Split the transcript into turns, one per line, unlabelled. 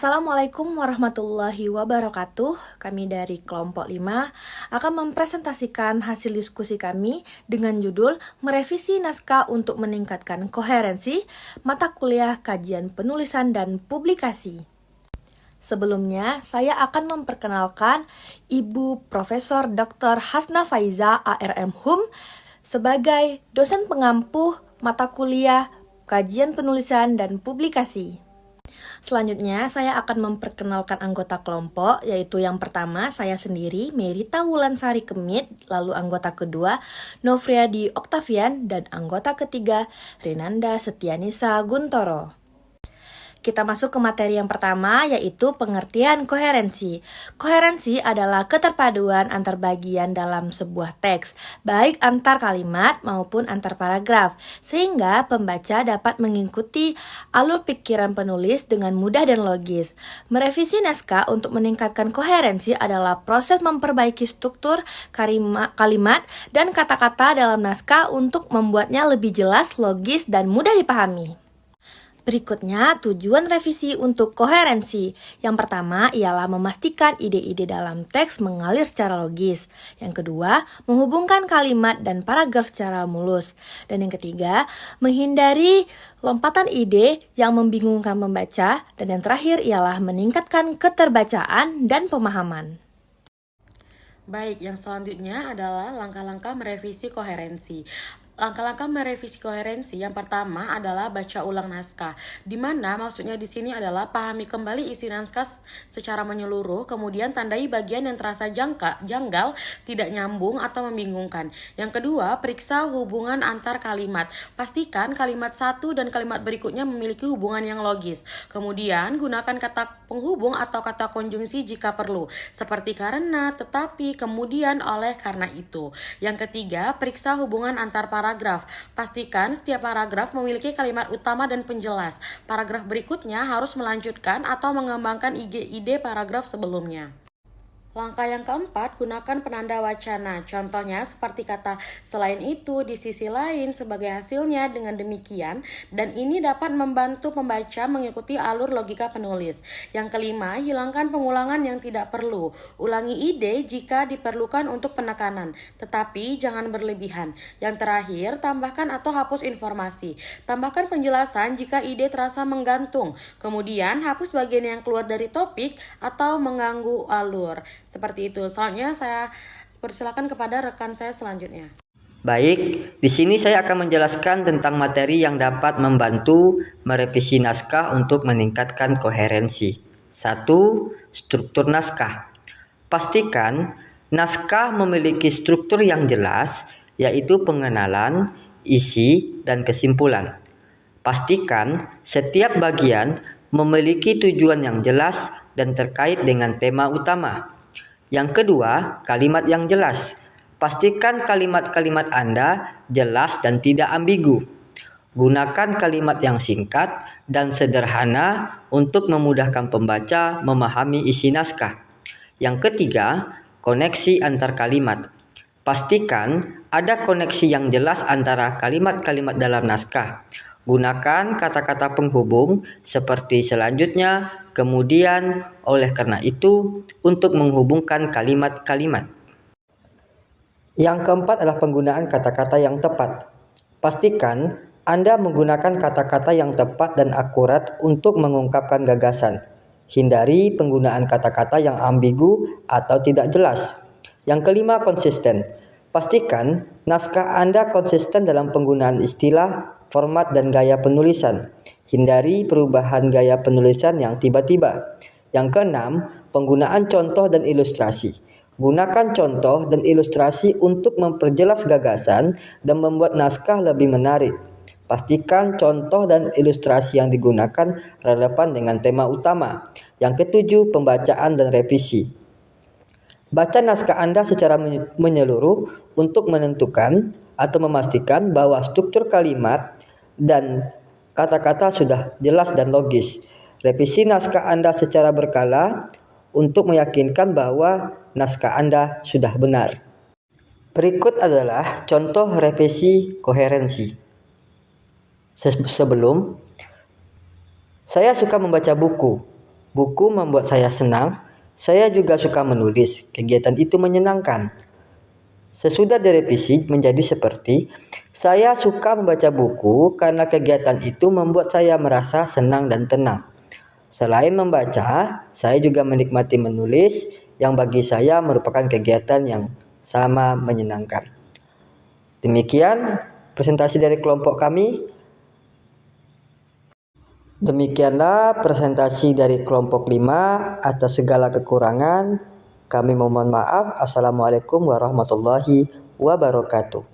Assalamualaikum warahmatullahi wabarakatuh. Kami dari kelompok 5 akan mempresentasikan hasil diskusi kami dengan judul Merevisi Naskah untuk Meningkatkan Koherensi Mata Kuliah Kajian Penulisan dan Publikasi. Sebelumnya, saya akan memperkenalkan Ibu Profesor Dr. Hasna Faiza ARM HUM sebagai dosen pengampu mata kuliah Kajian Penulisan dan Publikasi. Selanjutnya, saya akan memperkenalkan anggota kelompok, yaitu yang pertama, saya sendiri, Merita Wulansari Kemit, lalu anggota kedua, Novriadi Oktavian, dan anggota ketiga, Renanda Setianisa Guntoro. Kita masuk ke materi yang pertama, yaitu pengertian koherensi. Koherensi adalah keterpaduan antar bagian dalam sebuah teks, baik antar kalimat maupun antar paragraf, sehingga pembaca dapat mengikuti alur pikiran penulis dengan mudah dan logis. Merevisi naskah untuk meningkatkan koherensi adalah proses memperbaiki struktur kalimat dan kata-kata dalam naskah untuk membuatnya lebih jelas, logis, dan mudah dipahami. Berikutnya, tujuan revisi untuk koherensi. Yang pertama ialah memastikan ide-ide dalam teks mengalir secara logis. Yang kedua, menghubungkan kalimat dan paragraf secara mulus. Dan yang ketiga, menghindari lompatan ide yang membingungkan pembaca. Dan yang terakhir ialah meningkatkan keterbacaan dan pemahaman.
Baik, yang selanjutnya adalah langkah-langkah merevisi koherensi. Langkah-langkah merevisi koherensi yang pertama adalah baca ulang naskah, di mana maksudnya di sini adalah pahami kembali isi naskah secara menyeluruh, kemudian tandai bagian yang terasa janggal, tidak nyambung atau membingungkan. Yang kedua, periksa hubungan antar kalimat. Pastikan kalimat satu dan kalimat berikutnya memiliki hubungan yang logis. Kemudian, gunakan kata penghubung atau kata konjungsi jika perlu, seperti karena, tetapi, kemudian, oleh, karena itu. Yang ketiga, periksa hubungan antar paragraf. Pastikan setiap paragraf memiliki kalimat utama dan penjelas. Paragraf berikutnya harus melanjutkan atau mengembangkan ide paragraf sebelumnya. Langkah yang keempat, gunakan penanda wacana. Contohnya seperti kata selain itu, di sisi lain, sebagai hasilnya, dengan demikian, dan ini dapat membantu pembaca mengikuti alur logika penulis. Yang kelima, hilangkan pengulangan yang tidak perlu. Ulangi ide jika diperlukan untuk penekanan, tetapi jangan berlebihan. Yang terakhir, tambahkan atau hapus informasi. Tambahkan penjelasan jika ide terasa menggantung. Kemudian, hapus bagian yang keluar dari topik atau mengganggu alur. Seperti itu. Selanjutnya saya persilakan kepada rekan saya selanjutnya.
Baik, di sini saya akan menjelaskan tentang materi yang dapat membantu merevisi naskah untuk meningkatkan koherensi. 1. Struktur naskah. Pastikan naskah memiliki struktur yang jelas, yaitu pengenalan, isi, dan kesimpulan. Pastikan setiap bagian memiliki tujuan yang jelas dan terkait dengan tema utama. Yang kedua, kalimat yang jelas. Pastikan kalimat-kalimat Anda jelas dan tidak ambigu. Gunakan kalimat yang singkat dan sederhana untuk memudahkan pembaca memahami isi naskah. Yang ketiga, koneksi antar kalimat. Pastikan ada koneksi yang jelas antara kalimat-kalimat dalam naskah. Gunakan kata-kata penghubung seperti selanjutnya, kemudian, oleh karena itu, untuk menghubungkan kalimat-kalimat. Yang keempat adalah penggunaan kata-kata yang tepat. Pastikan Anda menggunakan kata-kata yang tepat dan akurat untuk mengungkapkan gagasan. Hindari penggunaan kata-kata yang ambigu atau tidak jelas. Yang kelima, konsisten. Pastikan naskah Anda konsisten dalam penggunaan istilah, format, dan gaya penulisan. Hindari perubahan gaya penulisan yang tiba-tiba. Yang keenam, penggunaan contoh dan ilustrasi. Gunakan contoh dan ilustrasi untuk memperjelas gagasan dan membuat naskah lebih menarik. Pastikan contoh dan ilustrasi yang digunakan relevan dengan tema utama. Yang ketujuh, pembacaan dan revisi. Baca naskah Anda secara menyeluruh untuk menentukan atau memastikan bahwa struktur kalimat dan kata-kata sudah jelas dan logis. Revisi naskah Anda secara berkala untuk meyakinkan bahwa naskah Anda sudah benar. Berikut adalah contoh revisi koherensi. Sebelum, saya suka membaca buku. Buku membuat saya senang. Saya juga suka menulis. Kegiatan itu menyenangkan. Sesudah direvisi menjadi seperti, saya suka membaca buku karena kegiatan itu membuat saya merasa senang dan tenang. Selain membaca, saya juga menikmati menulis yang bagi saya merupakan kegiatan yang sama menyenangkan. Demikian presentasi dari kelompok kami. Demikianlah presentasi dari kelompok 5. Atas segala kekurangan, kami mohon maaf. Assalamualaikum warahmatullahi wabarakatuh.